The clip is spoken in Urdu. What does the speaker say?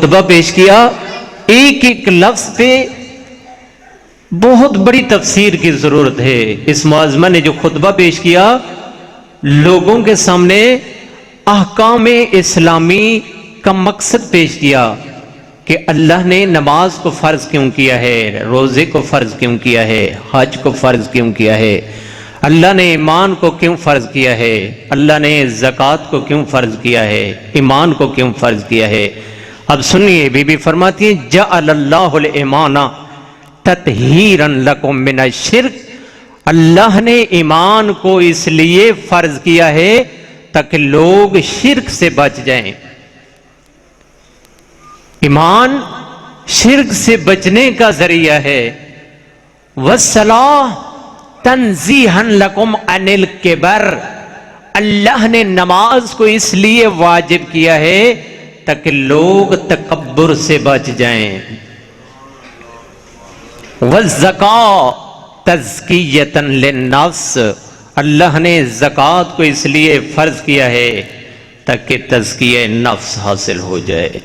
خطبہ پیش کیا، ایک ایک لفظ پہ بہت بڑی تفسیر کی ضرورت ہے۔ اس معظمہ نے جو خطبہ پیش کیا، لوگوں کے سامنے احکام اسلامی کا مقصد پیش کیا کہ اللہ نے نماز کو فرض کیوں کیا ہے، روزے کو فرض کیوں کیا ہے، حج کو فرض کیوں کیا ہے، اللہ نے ایمان کو کیوں فرض کیا ہے، اللہ نے زکوٰۃ کو کیوں فرض کیا ہے، ایمان کو کیوں فرض کیا ہے۔ اب سنیے، بی بی فرماتی ہیں جعل اللہ الایمان تطہیرا لکم من الشرک، اللہ نے ایمان کو اس لیے فرض کیا ہے تاکہ لوگ شرک سے بچ جائیں۔ ایمان شرک سے بچنے کا ذریعہ ہے۔ والصلاۃ تنزیہا لکم عن الکبر، اللہ نے نماز کو اس لیے واجب کیا ہے تاکہ لوگ تکبر سے بچ جائیں۔ والزکاۃ تزکیۃ للنفس، اللہ نے زکوٰۃ کو اس لیے فرض کیا ہے تاکہ تزکیہ نفس حاصل ہو جائے۔